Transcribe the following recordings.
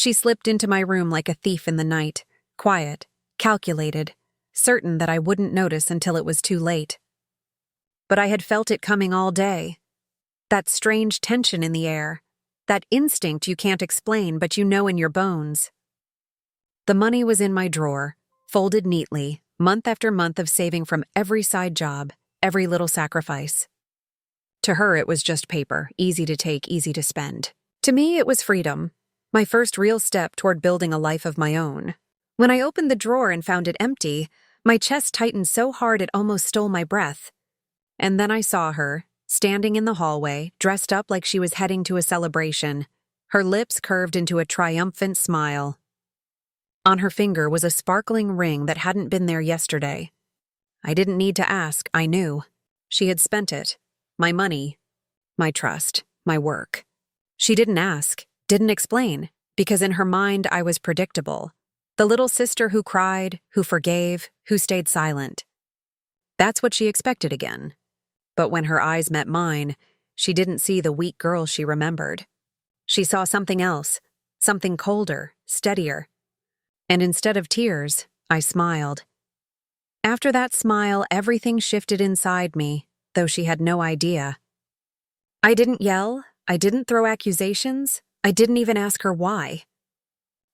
She slipped into my room like a thief in the night, quiet, calculated, certain that I wouldn't notice until it was too late. But I had felt it coming all day. That strange tension in the air, that instinct you can't explain but you know in your bones. The money was in my drawer, folded neatly, month after month of saving from every side job, every little sacrifice. To her, it was just paper, easy to take, easy to spend. To me, it was freedom, my first real step toward building a life of my own. When I opened the drawer and found it empty, my chest tightened so hard it almost stole my breath. And then I saw her, standing in the hallway, dressed up like she was heading to a celebration, her lips curved into a triumphant smile. On her finger was a sparkling ring that hadn't been there yesterday. I didn't need to ask, I knew. She had spent it. My money, my trust, my work. She didn't ask, didn't explain, because in her mind I was predictable. The little sister who cried, who forgave, who stayed silent. That's what she expected again. But when her eyes met mine, she didn't see the weak girl she remembered. She saw something else, something colder, steadier. And instead of tears, I smiled. After that smile, everything shifted inside me, though she had no idea. I didn't yell, I didn't throw accusations, I didn't even ask her why.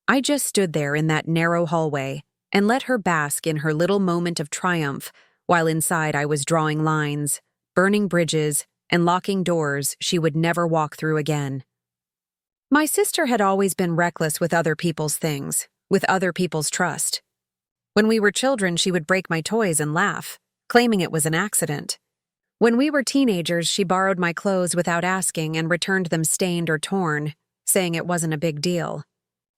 I just stood there in that narrow hallway and let her bask in her little moment of triumph, while inside I was drawing lines, burning bridges, and locking doors she would never walk through again. My sister had always been reckless with other people's things, with other people's trust. When we were children, she would break my toys and laugh, claiming it was an accident. When we were teenagers, she borrowed my clothes without asking and returned them stained or torn, saying it wasn't a big deal.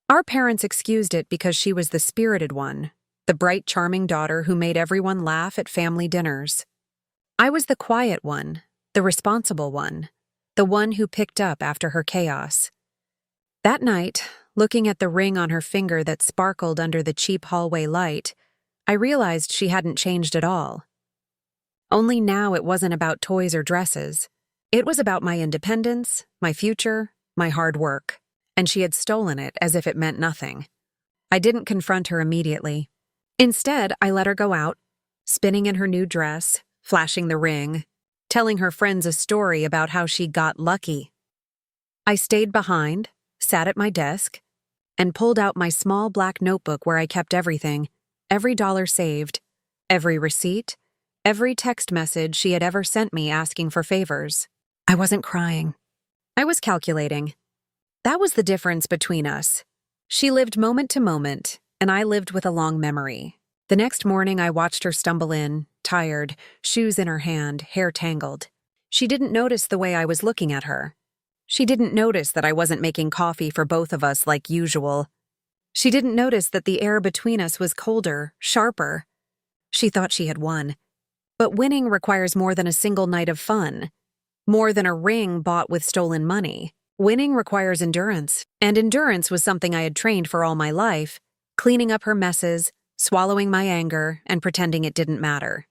Our parents excused it because she was the spirited one, the bright, charming daughter who made everyone laugh at family dinners. I was the quiet one, the responsible one, the one who picked up after her chaos. That night, looking at the ring on her finger that sparkled under the cheap hallway light, I realized she hadn't changed at all. Only now it wasn't about toys or dresses. It was about my independence, my future, my hard work, and she had stolen it as if it meant nothing. I didn't confront her immediately. Instead, I let her go out, spinning in her new dress, flashing the ring, telling her friends a story about how she got lucky. I stayed behind, sat at my desk, and pulled out my small black notebook where I kept everything, every dollar saved, every receipt, every text message she had ever sent me asking for favors. I wasn't crying. I was calculating. That was the difference between us. She lived moment to moment, and I lived with a long memory. The next morning, I watched her stumble in, tired, shoes in her hand, hair tangled. She didn't notice the way I was looking at her. She didn't notice that I wasn't making coffee for both of us like usual. She didn't notice that the air between us was colder, sharper. She thought she had won. But winning requires more than a single night of fun, more than a ring bought with stolen money. Winning requires endurance, and endurance was something I had trained for all my life, cleaning up her messes, swallowing my anger, and pretending it didn't matter.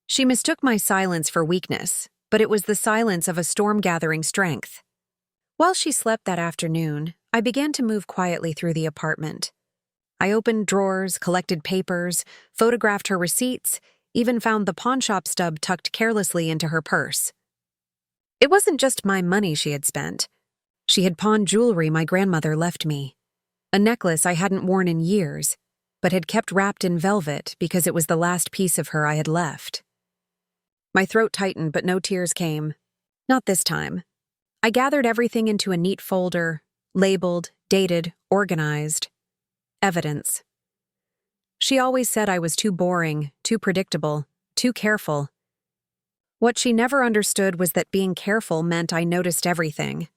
She mistook my silence for weakness, but it was the silence of a storm gathering strength. While she slept that afternoon, I began to move quietly through the apartment. I opened drawers, collected papers, photographed her receipts, even found the pawnshop stub tucked carelessly into her purse. It wasn't just my money she had spent. She had pawned jewelry my grandmother left me. A necklace I hadn't worn in years, but had kept wrapped in velvet because it was the last piece of her I had left. My throat tightened, but no tears came. Not this time. I gathered everything into a neat folder, labeled, dated, organized. Evidence. She always said I was too boring, too predictable, too careful. What she never understood was that being careful meant I noticed everything.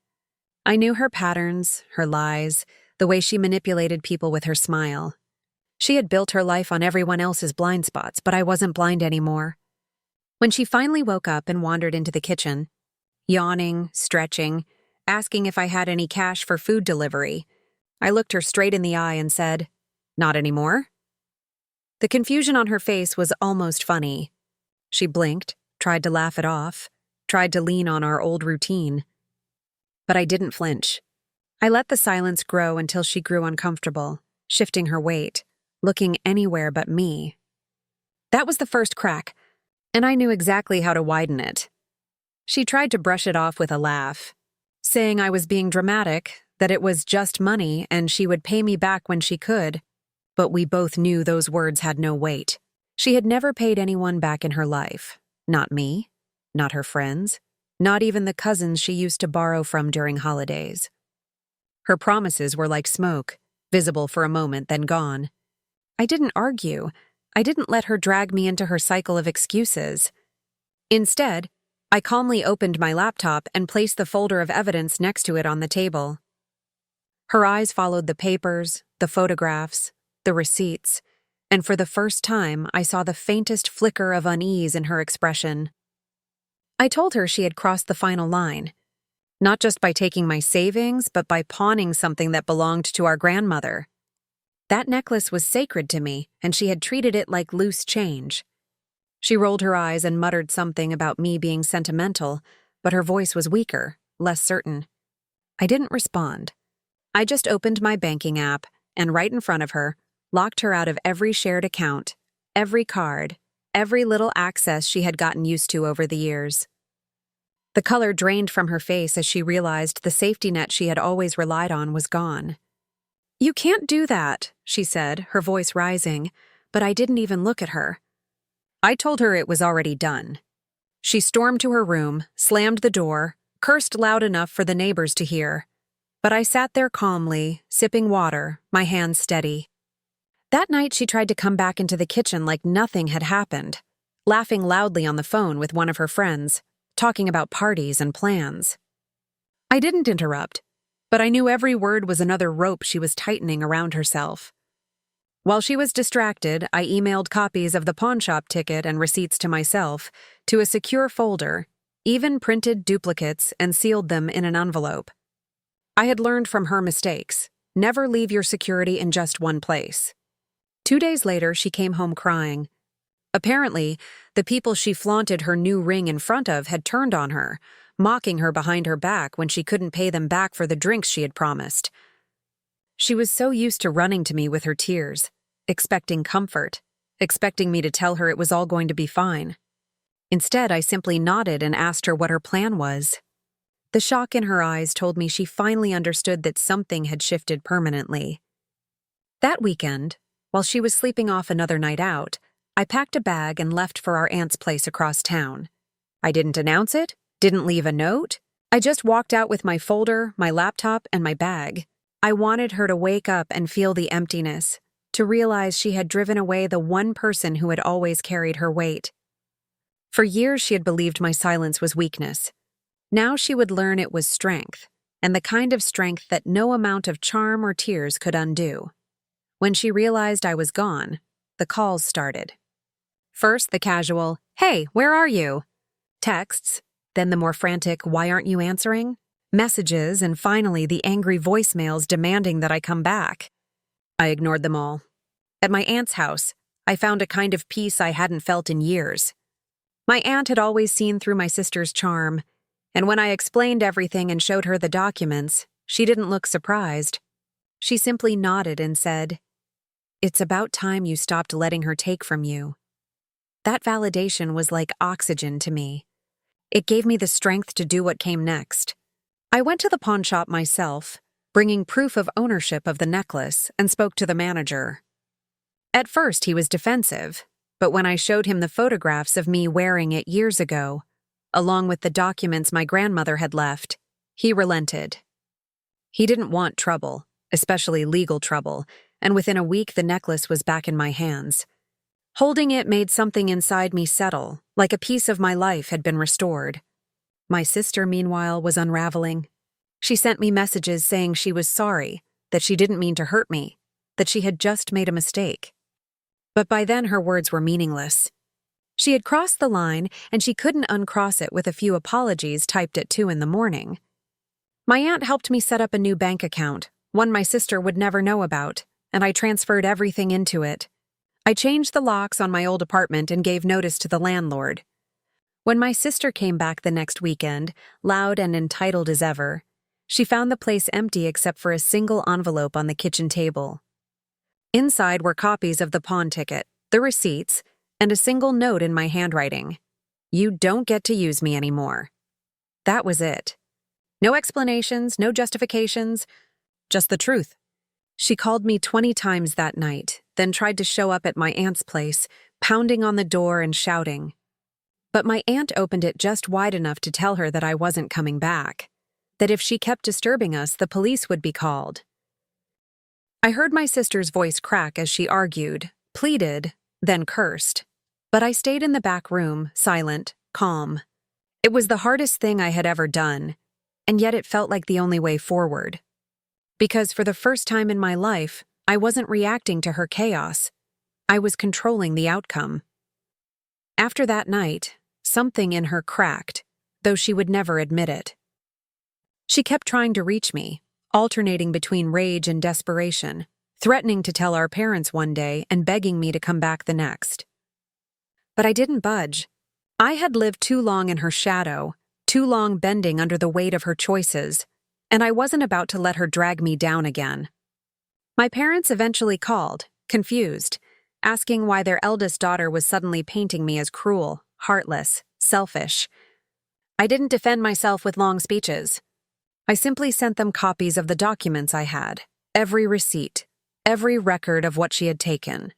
I knew her patterns, her lies, the way she manipulated people with her smile. She had built her life on everyone else's blind spots, but I wasn't blind anymore. When she finally woke up and wandered into the kitchen, yawning, stretching, asking if I had any cash for food delivery, I looked her straight in the eye and said, "Not anymore?" The confusion on her face was almost funny. She blinked, tried to laugh it off, tried to lean on our old routine. But I didn't flinch. I let the silence grow until she grew uncomfortable, shifting her weight, looking anywhere but me. That was the first crack, and I knew exactly how to widen it. She tried to brush it off with a laugh, saying I was being dramatic, that it was just money and she would pay me back when she could, but we both knew those words had no weight. She had never paid anyone back in her life. Not me, not her friends, not even the cousins she used to borrow from during holidays. Her promises were like smoke, visible for a moment, then gone. I didn't argue. I didn't let her drag me into her cycle of excuses. Instead, I calmly opened my laptop and placed the folder of evidence next to it on the table. Her eyes followed the papers, the photographs, the receipts, and for the first time I saw the faintest flicker of unease in her expression. I told her she had crossed the final line, not just by taking my savings, but by pawning something that belonged to our grandmother. That necklace was sacred to me, and she had treated it like loose change. She rolled her eyes and muttered something about me being sentimental, but her voice was weaker, less certain. I didn't respond. I just opened my banking app, and right in front of her, locked her out of every shared account, every card, every little access she had gotten used to over the years. The color drained from her face as she realized the safety net she had always relied on was gone. "You can't do that," she said, her voice rising, but I didn't even look at her. I told her it was already done. She stormed to her room, slammed the door, cursed loud enough for the neighbors to hear. But I sat there calmly, sipping water, my hands steady. That night she tried to come back into the kitchen like nothing had happened, laughing loudly on the phone with one of her friends, talking about parties and plans. I didn't interrupt, but I knew every word was another rope she was tightening around herself. While she was distracted, I emailed copies of the pawnshop ticket and receipts to myself, to a secure folder, even printed duplicates and sealed them in an envelope. I had learned from her mistakes. Never leave your security in just one place. 2 days later, she came home crying. Apparently, the people she flaunted her new ring in front of had turned on her, mocking her behind her back when she couldn't pay them back for the drinks she had promised. She was so used to running to me with her tears, expecting comfort, expecting me to tell her it was all going to be fine. Instead, I simply nodded and asked her what her plan was. The shock in her eyes told me she finally understood that something had shifted permanently. That weekend, while she was sleeping off another night out, I packed a bag and left for our aunt's place across town. I didn't announce it, didn't leave a note. I just walked out with my folder, my laptop, and my bag. I wanted her to wake up and feel the emptiness, to realize she had driven away the one person who had always carried her weight. For years she had believed my silence was weakness. Now she would learn it was strength, and the kind of strength that no amount of charm or tears could undo. When she realized I was gone, the calls started. First the casual, "Hey, where are you?" texts, then the more frantic, "Why aren't you answering?" messages, and finally the angry voicemails demanding that I come back. I ignored them all. At my aunt's house, I found a kind of peace I hadn't felt in years. My aunt had always seen through my sister's charm, and when I explained everything and showed her the documents, she didn't look surprised. She simply nodded and said, "It's about time you stopped letting her take from you." That validation was like oxygen to me. It gave me the strength to do what came next. I went to the pawn shop myself, bringing proof of ownership of the necklace, and spoke to the manager. At first, he was defensive, but when I showed him the photographs of me wearing it years ago, along with the documents my grandmother had left, he relented. He didn't want trouble, especially legal trouble, and within a week the necklace was back in my hands. Holding it made something inside me settle, like a piece of my life had been restored. My sister, meanwhile, was unraveling. She sent me messages saying she was sorry, that she didn't mean to hurt me, that she had just made a mistake. But by then her words were meaningless. She had crossed the line, and she couldn't uncross it with a few apologies typed at 2 a.m. My aunt helped me set up a new bank account, one my sister would never know about, and I transferred everything into it. I changed the locks on my old apartment and gave notice to the landlord. When my sister came back the next weekend, loud and entitled as ever, She found the place empty except for a single envelope on the kitchen table. Inside were copies of the pawn ticket, the receipts, and a single note in my handwriting. "You don't get to use me anymore." That was it. No explanations, no justifications, just the truth. She called me 20 times that night, then tried to show up at my aunt's place, pounding on the door and shouting. But my aunt opened it just wide enough to tell her that I wasn't coming back, that if she kept disturbing us, the police would be called. I heard my sister's voice crack as she argued, pleaded, then cursed. But I stayed in the back room, silent, calm. It was the hardest thing I had ever done, and yet it felt like the only way forward. Because for the first time in my life, I wasn't reacting to her chaos. I was controlling the outcome. After that night, something in her cracked, though she would never admit it. She kept trying to reach me, alternating between rage and desperation, threatening to tell our parents one day and begging me to come back the next. But I didn't budge. I had lived too long in her shadow, too long bending under the weight of her choices, and I wasn't about to let her drag me down again. My parents eventually called, confused, asking why their eldest daughter was suddenly painting me as cruel, heartless, selfish. I didn't defend myself with long speeches. I simply sent them copies of the documents I had, every receipt, every record of what she had taken.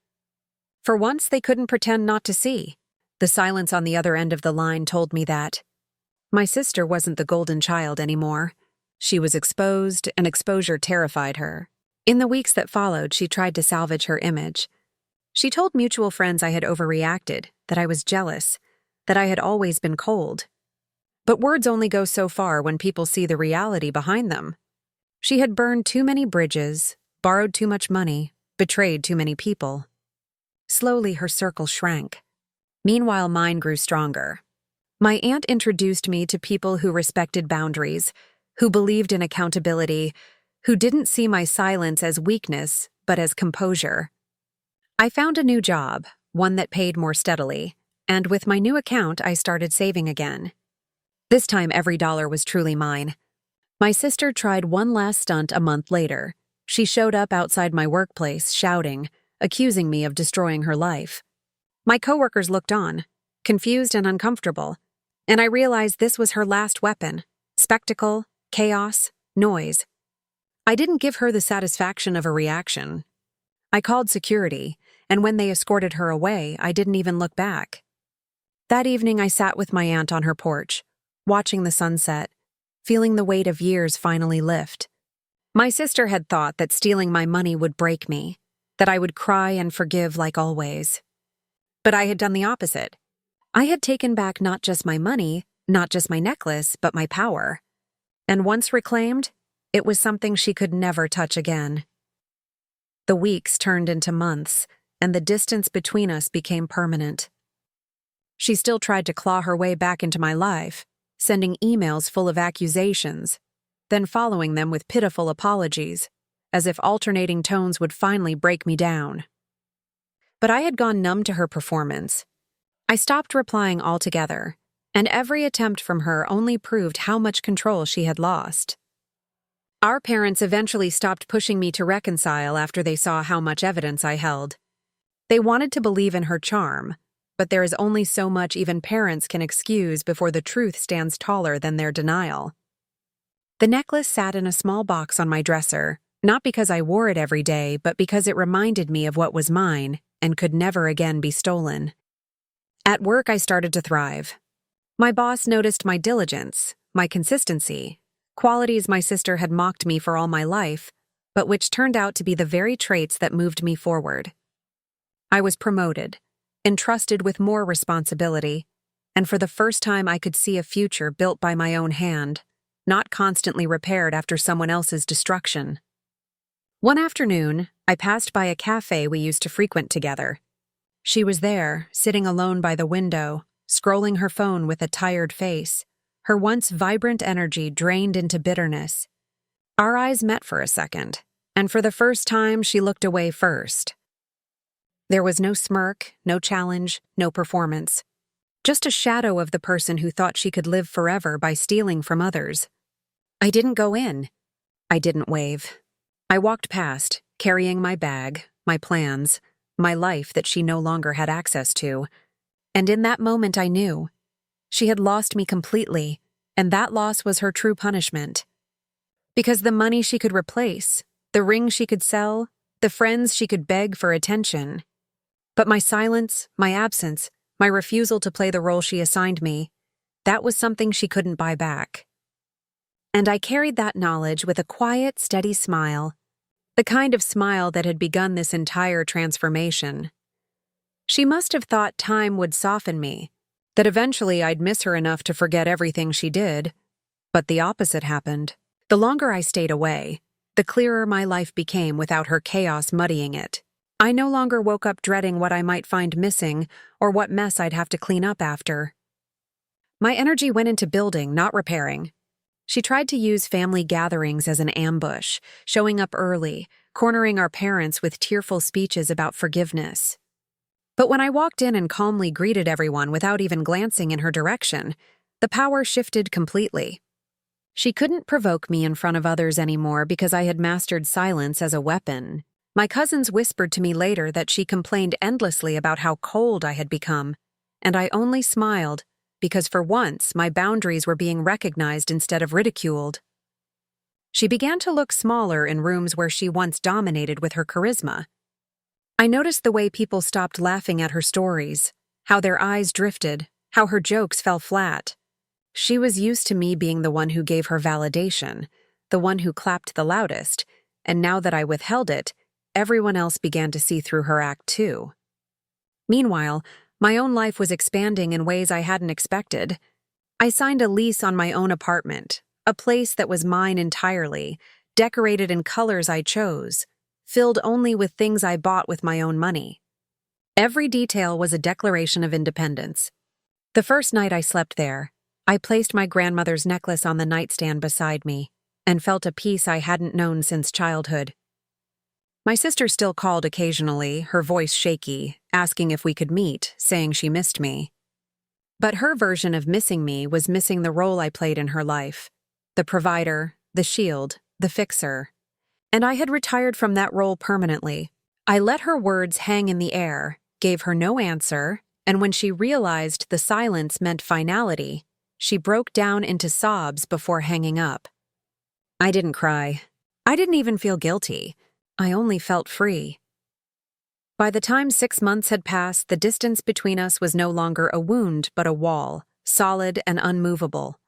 For once, they couldn't pretend not to see. The silence on the other end of the line told me that my sister wasn't the golden child anymore. She was exposed, and exposure terrified her. In the weeks that followed, she tried to salvage her image. She told mutual friends I had overreacted, that I was jealous, that I had always been cold. But words only go so far when people see the reality behind them. She had burned too many bridges, borrowed too much money, betrayed too many people. Slowly, her circle shrank. Meanwhile, mine grew stronger. My aunt introduced me to people who respected boundaries, who believed in accountability, who didn't see my silence as weakness, but as composure. I found a new job, one that paid more steadily, and with my new account, I started saving again. This time, every dollar was truly mine. My sister tried one last stunt a month later. She showed up outside my workplace, shouting, accusing me of destroying her life. My coworkers looked on, confused and uncomfortable, and I realized this was her last weapon: spectacle, chaos, noise. I didn't give her the satisfaction of a reaction. I called security, and when they escorted her away, I didn't even look back. That evening, I sat with my aunt on her porch, watching the sunset, feeling the weight of years finally lift. My sister had thought that stealing my money would break me, that I would cry and forgive like always. But I had done the opposite. I had taken back not just my money, not just my necklace, but my power. And once reclaimed, it was something she could never touch again. The weeks turned into months, and the distance between us became permanent. She still tried to claw her way back into my life, sending emails full of accusations, then following them with pitiful apologies, as if alternating tones would finally break me down. But I had gone numb to her performance. I stopped replying altogether, and every attempt from her only proved how much control she had lost. Our parents eventually stopped pushing me to reconcile after they saw how much evidence I held. They wanted to believe in her charm, but there is only so much even parents can excuse before the truth stands taller than their denial. The necklace sat in a small box on my dresser, not because I wore it every day, but because it reminded me of what was mine and could never again be stolen. At work, I started to thrive. My boss noticed my diligence, my consistency, qualities my sister had mocked me for all my life, but which turned out to be the very traits that moved me forward. I was promoted, entrusted with more responsibility, and for the first time I could see a future built by my own hand, not constantly repaired after someone else's destruction. One afternoon, I passed by a cafe we used to frequent together. She was there, sitting alone by the window, scrolling her phone with a tired face, her once vibrant energy drained into bitterness. Our eyes met for a second, and for the first time she looked away first. There was no smirk, no challenge, no performance. Just a shadow of the person who thought she could live forever by stealing from others. I didn't go in. I didn't wave. I walked past, carrying my bag, my plans, my life that she no longer had access to. And in that moment I knew. She had lost me completely, and that loss was her true punishment. Because the money she could replace, the ring she could sell, the friends she could beg for attention. But my silence, my absence, my refusal to play the role she assigned me, that was something she couldn't buy back. And I carried that knowledge with a quiet, steady smile, the kind of smile that had begun this entire transformation. She must have thought time would soften me, that eventually I'd miss her enough to forget everything she did. But the opposite happened. The longer I stayed away, the clearer my life became without her chaos muddying it. I no longer woke up dreading what I might find missing or what mess I'd have to clean up after. My energy went into building, not repairing. She tried to use family gatherings as an ambush, showing up early, cornering our parents with tearful speeches about forgiveness. But when I walked in and calmly greeted everyone without even glancing in her direction, the power shifted completely. She couldn't provoke me in front of others anymore because I had mastered silence as a weapon. My cousins whispered to me later that she complained endlessly about how cold I had become, and I only smiled because for once my boundaries were being recognized instead of ridiculed. She began to look smaller in rooms where she once dominated with her charisma. I noticed the way people stopped laughing at her stories, how their eyes drifted, how her jokes fell flat. She was used to me being the one who gave her validation, the one who clapped the loudest, and now that I withheld it, everyone else began to see through her act too. Meanwhile, my own life was expanding in ways I hadn't expected. I signed a lease on my own apartment, a place that was mine entirely, decorated in colors I chose, filled only with things I bought with my own money. Every detail was a declaration of independence. The first night I slept there, I placed my grandmother's necklace on the nightstand beside me and felt a peace I hadn't known since childhood. My sister still called occasionally, her voice shaky, asking if we could meet, saying she missed me. But her version of missing me was missing the role I played in her life, the provider, the shield, the fixer. And I had retired from that role permanently. I let her words hang in the air, gave her no answer, and when she realized the silence meant finality, she broke down into sobs before hanging up. I didn't cry. I didn't even feel guilty. I only felt free. By the time 6 months had passed, the distance between us was no longer a wound but a wall, solid and unmovable.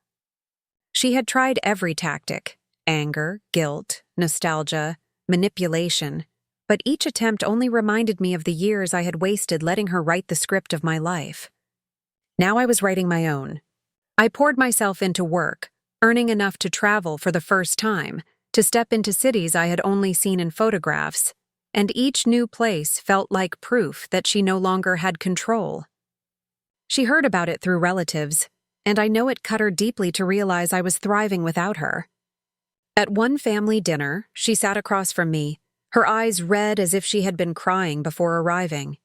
She had tried every tactic: anger, guilt, nostalgia, manipulation, but each attempt only reminded me of the years I had wasted letting her write the script of my life. Now I was writing my own. I poured myself into work, earning enough to travel for the first time, to step into cities I had only seen in photographs, and each new place felt like proof that she no longer had control. She heard about it through relatives, and I know it cut her deeply to realize I was thriving without her. At one family dinner, she sat across from me, her eyes red as if she had been crying before arriving.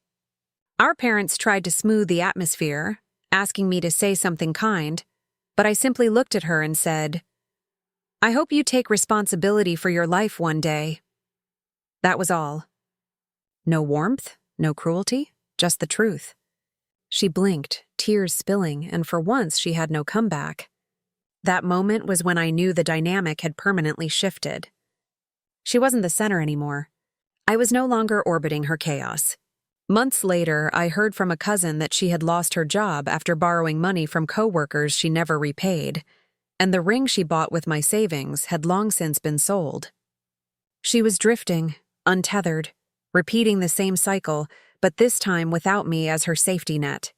Our parents tried to smooth the atmosphere, asking me to say something kind, but I simply looked at her and said, "I hope you take responsibility for your life one day." That was all. No warmth, no cruelty, just the truth. She blinked, tears spilling, and for once she had no comeback. That moment was when I knew the dynamic had permanently shifted. She wasn't the center anymore. I was no longer orbiting her chaos. Months later, I heard from a cousin that she had lost her job after borrowing money from coworkers she never repaid, and the ring she bought with my savings had long since been sold. She was drifting, untethered, repeating the same cycle, but this time without me as her safety net.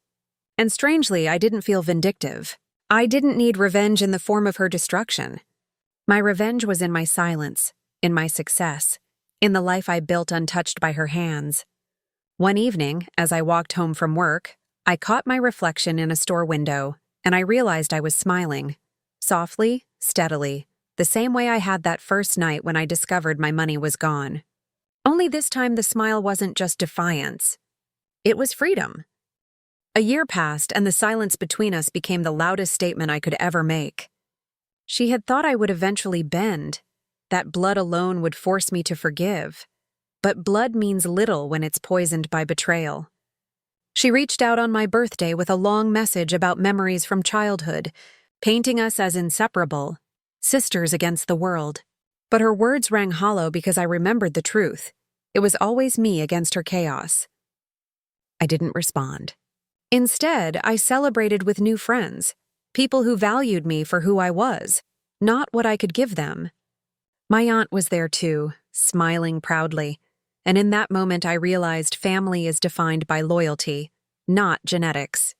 And strangely, I didn't feel vindictive. I didn't need revenge in the form of her destruction. My revenge was in my silence, in my success, in the life I built untouched by her hands. One evening, as I walked home from work, I caught my reflection in a store window, and I realized I was smiling. Softly, steadily, the same way I had that first night when I discovered my money was gone. Only this time the smile wasn't just defiance. It was freedom. A year passed, and the silence between us became the loudest statement I could ever make. She had thought I would eventually bend, that blood alone would force me to forgive. But blood means little when it's poisoned by betrayal. She reached out on my birthday with a long message about memories from childhood, painting us as inseparable, sisters against the world. But her words rang hollow because I remembered the truth. It was always me against her chaos. I didn't respond. Instead, I celebrated with new friends, people who valued me for who I was, not what I could give them. My aunt was there too, smiling proudly, and in that moment I realized family is defined by loyalty, not genetics.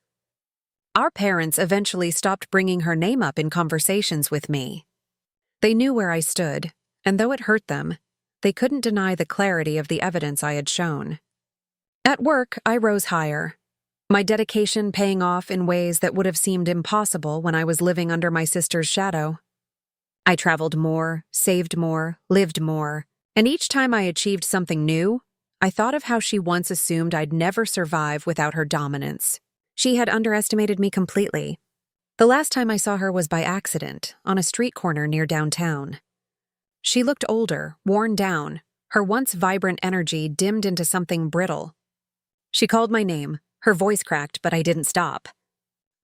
Our parents eventually stopped bringing her name up in conversations with me. They knew where I stood, and though it hurt them, they couldn't deny the clarity of the evidence I had shown. At work, I rose higher, my dedication paying off in ways that would have seemed impossible when I was living under my sister's shadow. I traveled more, saved more, lived more, and each time I achieved something new, I thought of how she once assumed I'd never survive without her dominance. She had underestimated me completely. The last time I saw her was by accident, on a street corner near downtown. She looked older, worn down, her once vibrant energy dimmed into something brittle. She called my name, her voice cracked, but I didn't stop.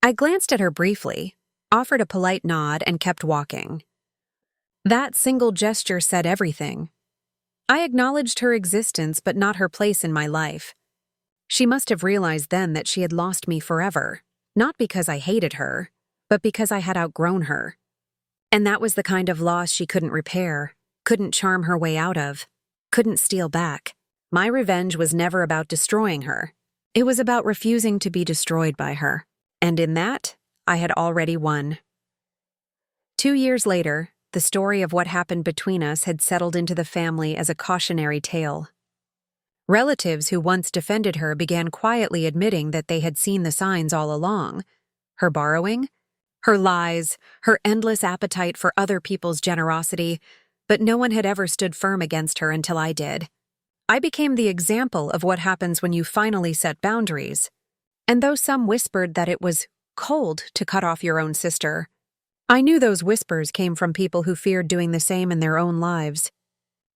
I glanced at her briefly, offered a polite nod, and kept walking. That single gesture said everything. I acknowledged her existence but not her place in my life. She must have realized then that she had lost me forever, not because I hated her, but because I had outgrown her. And that was the kind of loss she couldn't repair, couldn't charm her way out of, couldn't steal back. My revenge was never about destroying her. It was about refusing to be destroyed by her. And in that, I had already won. 2 years later, the story of what happened between us had settled into the family as a cautionary tale. Relatives who once defended her began quietly admitting that they had seen the signs all along. Her borrowing, her lies, her endless appetite for other people's generosity, but no one had ever stood firm against her until I did. I became the example of what happens when you finally set boundaries. And though some whispered that it was cold to cut off your own sister, I knew those whispers came from people who feared doing the same in their own lives.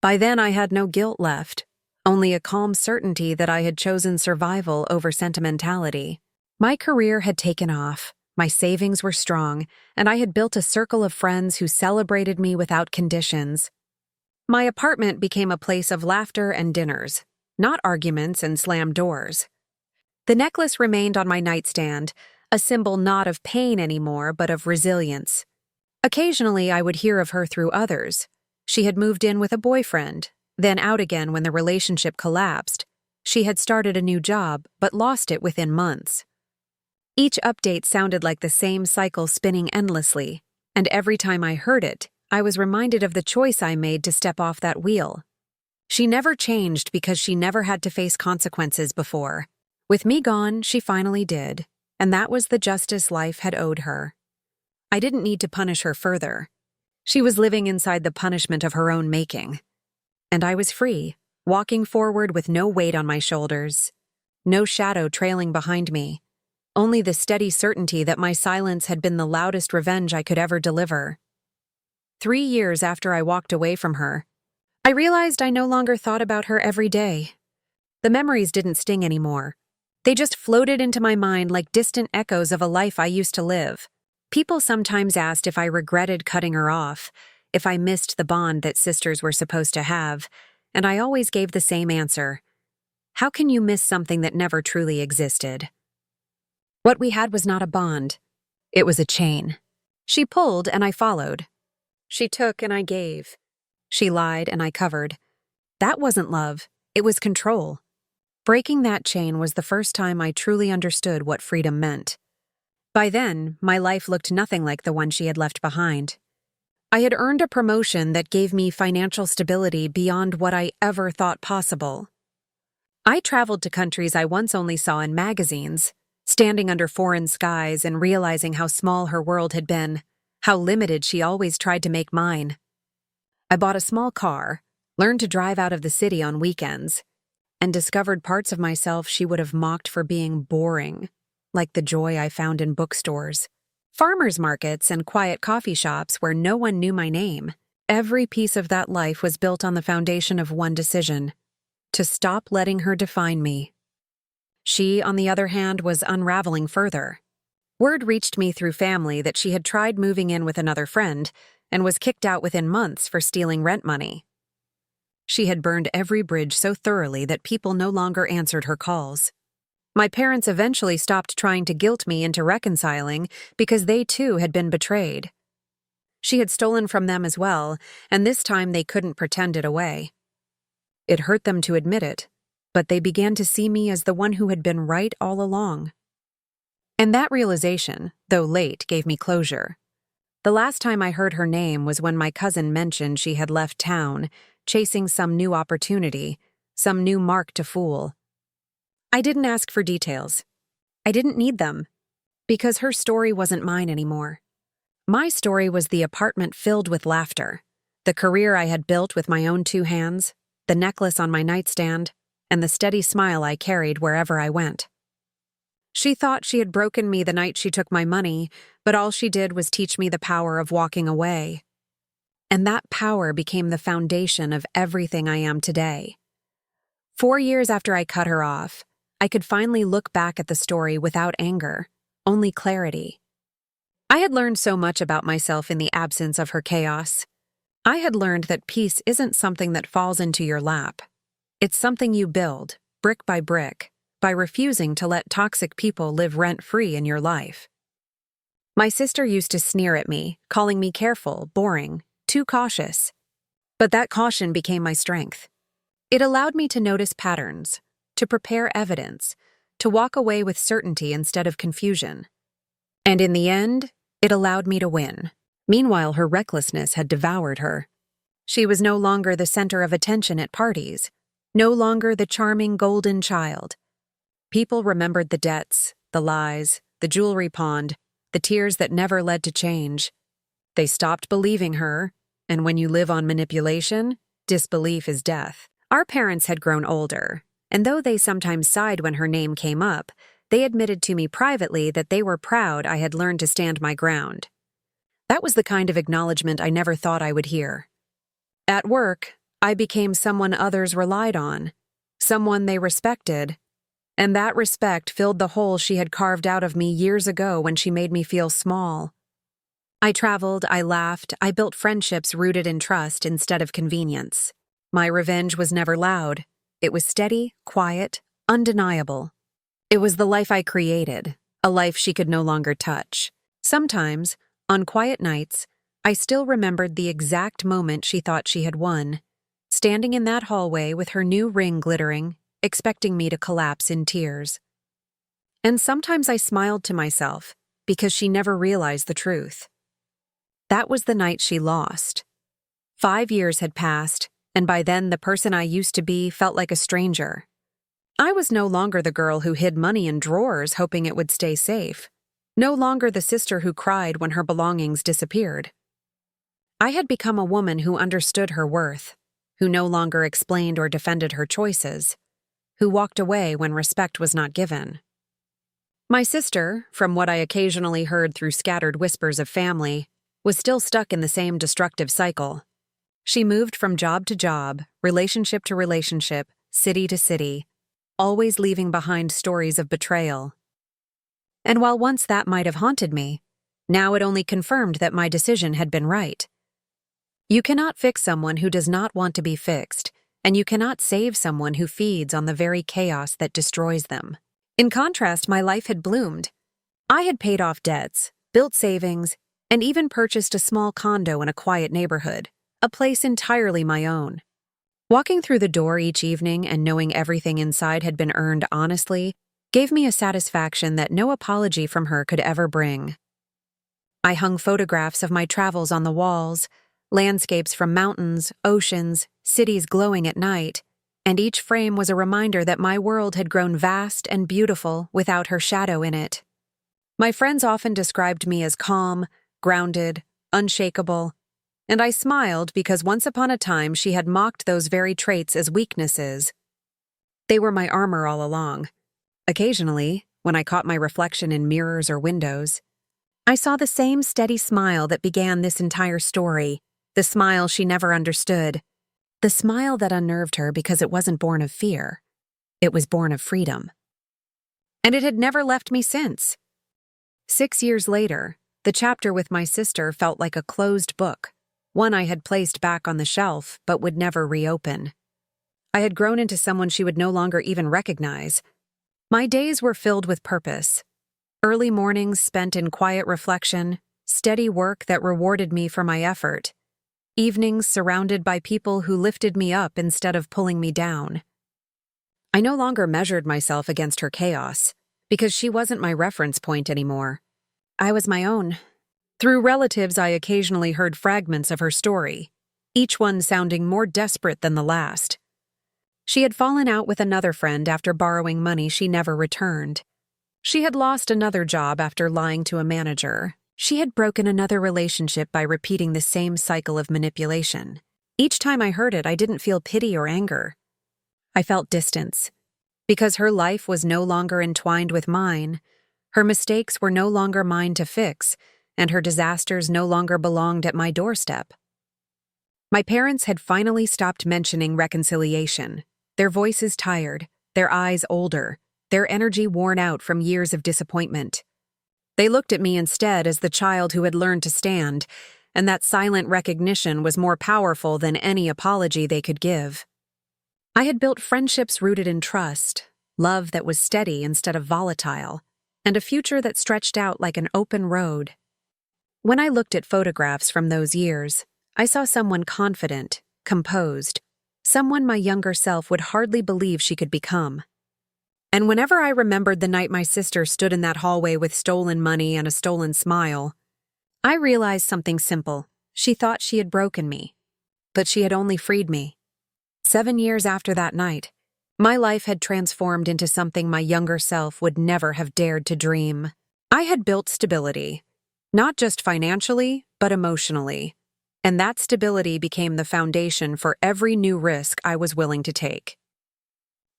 By then I had no guilt left, only a calm certainty that I had chosen survival over sentimentality. My career had taken off, my savings were strong, and I had built a circle of friends who celebrated me without conditions. My apartment became a place of laughter and dinners, not arguments and slammed doors. The necklace remained on my nightstand, a symbol not of pain anymore, but of resilience. Occasionally, I would hear of her through others. She had moved in with a boyfriend, then out again when the relationship collapsed. She had started a new job, but lost it within months. Each update sounded like the same cycle spinning endlessly, and every time I heard it, I was reminded of the choice I made to step off that wheel. She never changed because she never had to face consequences before. With me gone, she finally did, and that was the justice life had owed her. I didn't need to punish her further. She was living inside the punishment of her own making. And I was free, walking forward with no weight on my shoulders, no shadow trailing behind me, only the steady certainty that my silence had been the loudest revenge I could ever deliver. 3 years after I walked away from her, I realized I no longer thought about her every day. The memories didn't sting anymore. They just floated into my mind like distant echoes of a life I used to live. People sometimes asked if I regretted cutting her off, if I missed the bond that sisters were supposed to have, and I always gave the same answer. How can you miss something that never truly existed? What we had was not a bond. It was a chain. She pulled and I followed. She took and I gave. She lied and I covered. That wasn't love. It was control. Breaking that chain was the first time I truly understood what freedom meant. By then, my life looked nothing like the one she had left behind. I had earned a promotion that gave me financial stability beyond what I ever thought possible. I traveled to countries I once only saw in magazines, standing under foreign skies and realizing how small her world had been, how limited she always tried to make mine. I bought a small car, learned to drive out of the city on weekends, and discovered parts of myself she would have mocked for being boring, like the joy I found in bookstores. Farmers markets and quiet coffee shops where no one knew my name. Every piece of that life was built on the foundation of one decision: to stop letting her define me. She, on the other hand, was unraveling further. Word reached me through family that she had tried moving in with another friend and was kicked out within months for stealing rent money. She had burned every bridge so thoroughly that people no longer answered her calls. My parents eventually stopped trying to guilt me into reconciling because they too had been betrayed. She had stolen from them as well, and this time they couldn't pretend it away. It hurt them to admit it, but they began to see me as the one who had been right all along. And that realization, though late, gave me closure. The last time I heard her name was when my cousin mentioned she had left town, chasing some new opportunity, some new mark to fool. I didn't ask for details. I didn't need them, because her story wasn't mine anymore. My story was the apartment filled with laughter, the career I had built with my own 2 hands, the necklace on my nightstand, and the steady smile I carried wherever I went. She thought she had broken me the night she took my money, but all she did was teach me the power of walking away. And that power became the foundation of everything I am today. 4 years after I cut her off, I could finally look back at the story without anger, only clarity. I had learned so much about myself in the absence of her chaos. I had learned that peace isn't something that falls into your lap. It's something you build, brick by refusing to let toxic people live rent-free in your life. My sister used to sneer at me, calling me careful, boring, too cautious. But that caution became my strength. It allowed me to notice patterns, to prepare evidence, to walk away with certainty instead of confusion. And in the end, it allowed me to win. Meanwhile, her recklessness had devoured her. She was no longer the center of attention at parties, no longer the charming golden child. People remembered the debts, the lies, the jewelry pawned, the tears that never led to change. They stopped believing her, and when you live on manipulation, disbelief is death. Our parents had grown older, and though they sometimes sighed when her name came up, they admitted to me privately that they were proud I had learned to stand my ground. That was the kind of acknowledgement I never thought I would hear. At work, I became someone others relied on, someone they respected, and that respect filled the hole she had carved out of me years ago when she made me feel small. I traveled, I laughed, I built friendships rooted in trust instead of convenience. My revenge was never loud. It was steady, quiet, undeniable. It was the life I created, a life she could no longer touch. Sometimes, on quiet nights, I still remembered the exact moment she thought she had won, standing in that hallway with her new ring glittering, expecting me to collapse in tears. And sometimes I smiled to myself, because she never realized the truth. That was the night she lost. 5 years had passed, and by then the person I used to be felt like a stranger. I was no longer the girl who hid money in drawers hoping it would stay safe, no longer the sister who cried when her belongings disappeared. I had become a woman who understood her worth, who no longer explained or defended her choices, who walked away when respect was not given. My sister, from what I occasionally heard through scattered whispers of family, was still stuck in the same destructive cycle. She moved from job to job, relationship to relationship, city to city, always leaving behind stories of betrayal. And while once that might have haunted me, now it only confirmed that my decision had been right. You cannot fix someone who does not want to be fixed, and you cannot save someone who feeds on the very chaos that destroys them. In contrast, my life had bloomed. I had paid off debts, built savings, and even purchased a small condo in a quiet neighborhood, a place entirely my own. Walking through the door each evening and knowing everything inside had been earned honestly gave me a satisfaction that no apology from her could ever bring. I hung photographs of my travels on the walls, landscapes from mountains, oceans, cities glowing at night, and each frame was a reminder that my world had grown vast and beautiful without her shadow in it. My friends often described me as calm, grounded, unshakable, and I smiled because once upon a time she had mocked those very traits as weaknesses. They were my armor all along. Occasionally, when I caught my reflection in mirrors or windows, I saw the same steady smile that began this entire story, the smile she never understood, the smile that unnerved her because it wasn't born of fear. It was born of freedom. And it had never left me since. 6 years later, the chapter with my sister felt like a closed book, one I had placed back on the shelf but would never reopen. I had grown into someone she would no longer even recognize. My days were filled with purpose. Early mornings spent in quiet reflection, steady work that rewarded me for my effort, evenings surrounded by people who lifted me up instead of pulling me down. I no longer measured myself against her chaos, because she wasn't my reference point anymore. I was my own. Through relatives, I occasionally heard fragments of her story, each one sounding more desperate than the last. She had fallen out with another friend after borrowing money she never returned. She had lost another job after lying to a manager. She had broken another relationship by repeating the same cycle of manipulation. Each time I heard it, I didn't feel pity or anger. I felt distance. Because her life was no longer entwined with mine, her mistakes were no longer mine to fix, and her disasters no longer belonged at my doorstep. My parents had finally stopped mentioning reconciliation, their voices tired, their eyes older, their energy worn out from years of disappointment. They looked at me instead as the child who had learned to stand, and that silent recognition was more powerful than any apology they could give. I had built friendships rooted in trust, love that was steady instead of volatile, and a future that stretched out like an open road. When I looked at photographs from those years, I saw someone confident, composed, someone my younger self would hardly believe she could become. And whenever I remembered the night my sister stood in that hallway with stolen money and a stolen smile, I realized something simple. She thought she had broken me, but she had only freed me. 7 years after that night, my life had transformed into something my younger self would never have dared to dream. I had built stability, not just financially, but emotionally, and that stability became the foundation for every new risk I was willing to take.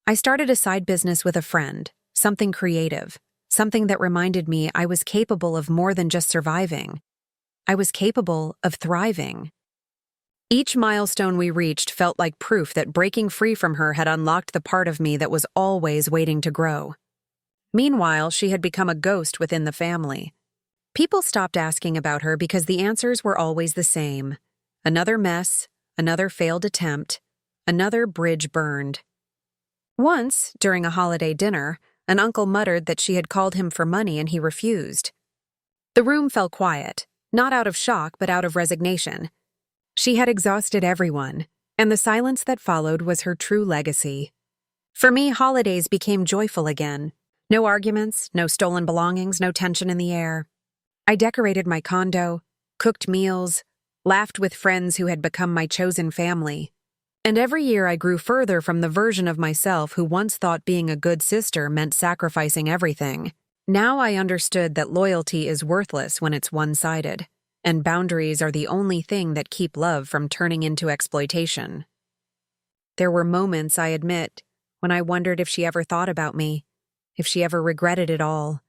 I started a side business with a friend, something creative, something that reminded me I was capable of more than just surviving. I was capable of thriving. Each milestone we reached felt like proof that breaking free from her had unlocked the part of me that was always waiting to grow. Meanwhile, she had become a ghost within the family. People stopped asking about her because the answers were always the same. Another mess, another failed attempt, another bridge burned. Once, during a holiday dinner, an uncle muttered that she had called him for money and he refused. The room fell quiet, not out of shock but out of resignation. She had exhausted everyone, and the silence that followed was her true legacy. For me, holidays became joyful again. No arguments, no stolen belongings, no tension in the air. I decorated my condo, cooked meals, laughed with friends who had become my chosen family. And every year I grew further from the version of myself who once thought being a good sister meant sacrificing everything. Now I understood that loyalty is worthless when it's one-sided, and boundaries are the only thing that keep love from turning into exploitation. There were moments, I admit, when I wondered if she ever thought about me, if she ever regretted it all.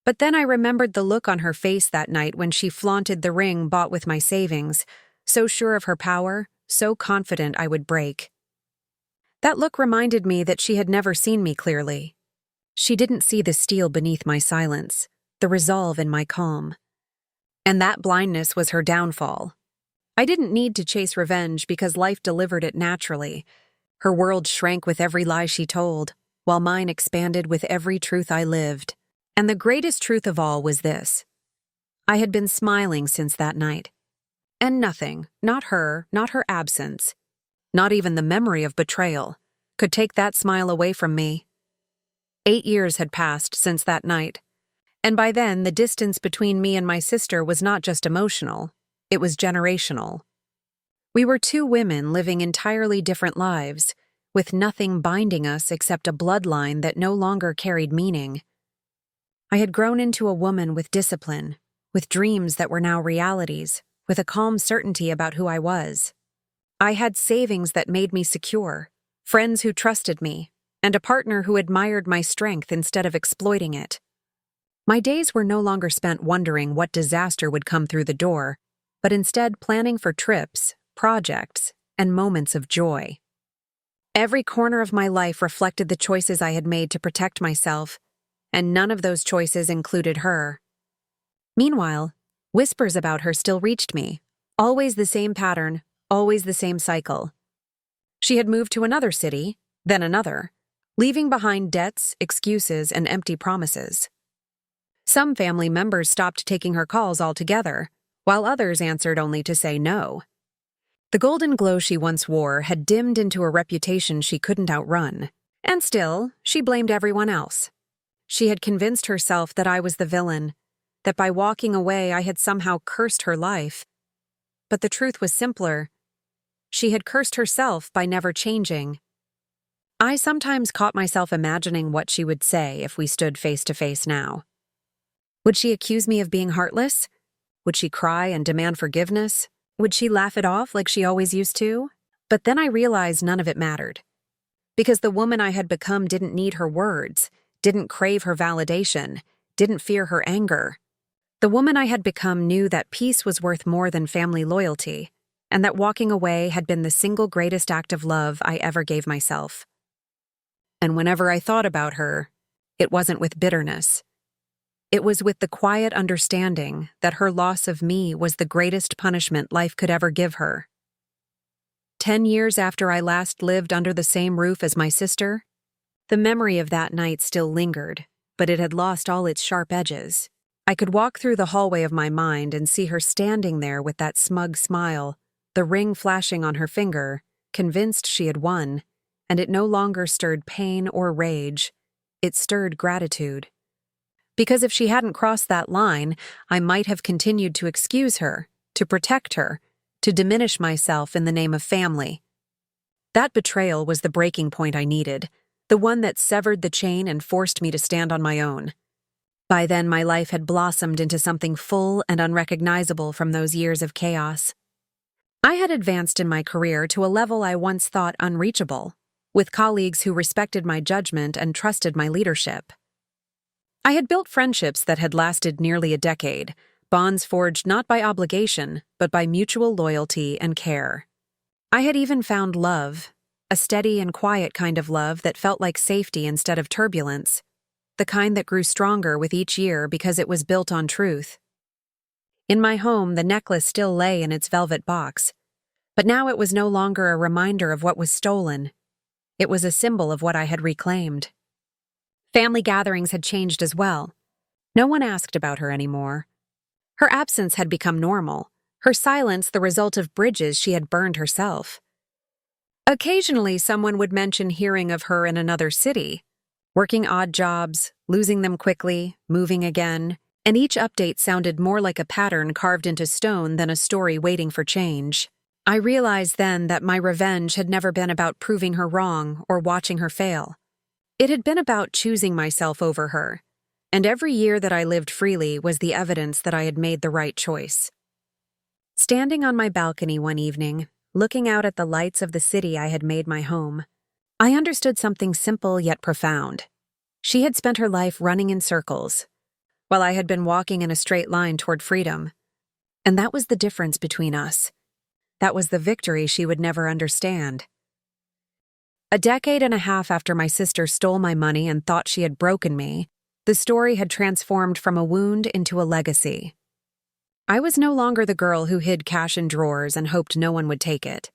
But then I remembered the look on her face that night when she flaunted the ring bought with my savings, so sure of her power, so confident I would break. That look reminded me that she had never seen me clearly. She didn't see the steel beneath my silence, the resolve in my calm. And that blindness was her downfall. I didn't need to chase revenge because life delivered it naturally. Her world shrank with every lie she told, while mine expanded with every truth I lived. And the greatest truth of all was this. I had been smiling since that night. And nothing, not her absence, not even the memory of betrayal, could take that smile away from me. 8 years had passed since that night, and by then the distance between me and my sister was not just emotional, it was generational. We were two women living entirely different lives, with nothing binding us except a bloodline that no longer carried meaning. I had grown into a woman with discipline, with dreams that were now realities, with a calm certainty about who I was. I had savings that made me secure, friends who trusted me, and a partner who admired my strength instead of exploiting it. My days were no longer spent wondering what disaster would come through the door, but instead planning for trips, projects, and moments of joy. Every corner of my life reflected the choices I had made to protect myself, and none of those choices included her. Meanwhile, whispers about her still reached me. Always the same pattern, always the same cycle. She had moved to another city, then another, leaving behind debts, excuses, and empty promises. Some family members stopped taking her calls altogether, while others answered only to say no. The golden glow she once wore had dimmed into a reputation she couldn't outrun, and still, she blamed everyone else. She had convinced herself that I was the villain, that by walking away I had somehow cursed her life. But the truth was simpler. She had cursed herself by never changing. I sometimes caught myself imagining what she would say if we stood face to face now. Would she accuse me of being heartless? Would she cry and demand forgiveness? Would she laugh it off like she always used to? But then I realized none of it mattered. Because the woman I had become didn't need her words, didn't crave her validation, didn't fear her anger. The woman I had become knew that peace was worth more than family loyalty, and that walking away had been the single greatest act of love I ever gave myself. And whenever I thought about her, it wasn't with bitterness. It was with the quiet understanding that her loss of me was the greatest punishment life could ever give her. 10 years after I last lived under the same roof as my sister, the memory of that night still lingered, but it had lost all its sharp edges. I could walk through the hallway of my mind and see her standing there with that smug smile, the ring flashing on her finger, convinced she had won, and it no longer stirred pain or rage. It stirred gratitude. Because if she hadn't crossed that line, I might have continued to excuse her, to protect her, to diminish myself in the name of family. That betrayal was the breaking point I needed, the one that severed the chain and forced me to stand on my own. By then, my life had blossomed into something full and unrecognizable from those years of chaos. I had advanced in my career to a level I once thought unreachable, with colleagues who respected my judgment and trusted my leadership. I had built friendships that had lasted nearly a decade, bonds forged not by obligation, but by mutual loyalty and care. I had even found love, a steady and quiet kind of love that felt like safety instead of turbulence, the kind that grew stronger with each year because it was built on truth. In my home, the necklace still lay in its velvet box, but now it was no longer a reminder of what was stolen. It was a symbol of what I had reclaimed. Family gatherings had changed as well. No one asked about her anymore. Her absence had become normal, her silence the result of bridges she had burned herself. Occasionally, someone would mention hearing of her in another city, working odd jobs, losing them quickly, moving again, and each update sounded more like a pattern carved into stone than a story waiting for change. I realized then that my revenge had never been about proving her wrong or watching her fail. It had been about choosing myself over her, and every year that I lived freely was the evidence that I had made the right choice. Standing on my balcony one evening, looking out at the lights of the city I had made my home, I understood something simple yet profound. She had spent her life running in circles, while I had been walking in a straight line toward freedom. And that was the difference between us. That was the victory she would never understand. A decade and a half after my sister stole my money and thought she had broken me, the story had transformed from a wound into a legacy. I was no longer the girl who hid cash in drawers and hoped no one would take it.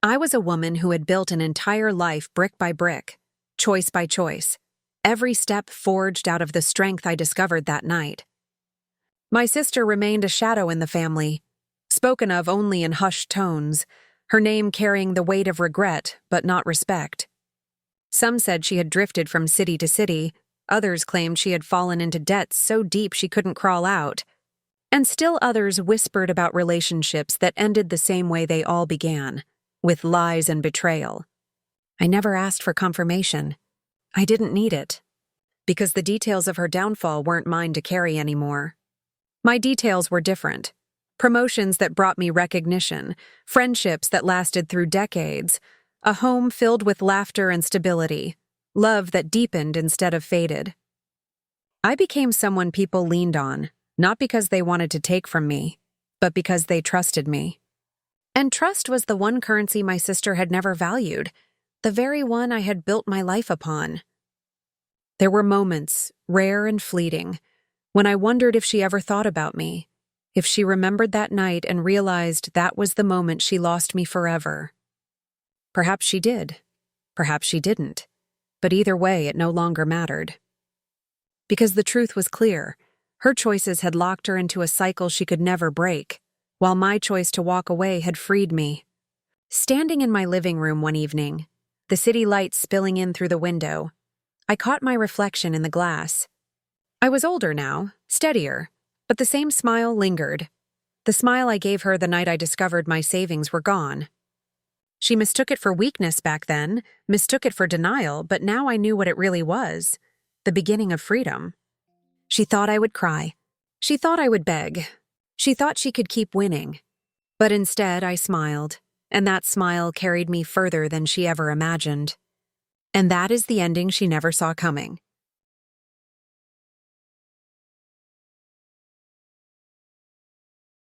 I was a woman who had built an entire life brick by brick, choice by choice, every step forged out of the strength I discovered that night. My sister remained a shadow in the family, spoken of only in hushed tones, her name carrying the weight of regret but not respect. Some said she had drifted from city to city, others claimed she had fallen into debts so deep she couldn't crawl out, and still others whispered about relationships that ended the same way they all began, with lies and betrayal. I never asked for confirmation. I didn't need it, because the details of her downfall weren't mine to carry anymore. My details were different. Promotions that brought me recognition, friendships that lasted through decades, a home filled with laughter and stability, love that deepened instead of faded. I became someone people leaned on, not because they wanted to take from me, but because they trusted me. And trust was the one currency my sister had never valued, the very one I had built my life upon. There were moments, rare and fleeting, when I wondered if she ever thought about me, if she remembered that night and realized that was the moment she lost me forever. Perhaps she did. Perhaps she didn't. But either way, it no longer mattered. Because the truth was clear. Her choices had locked her into a cycle she could never break, while my choice to walk away had freed me. Standing in my living room one evening, the city lights spilling in through the window, I caught my reflection in the glass. I was older now, steadier, but the same smile lingered. The smile I gave her the night I discovered my savings were gone. She mistook it for weakness back then, mistook it for denial, but now I knew what it really was. The beginning of freedom. She thought I would cry. She thought I would beg. She thought she could keep winning. But instead, I smiled, and that smile carried me further than she ever imagined. And that is the ending she never saw coming.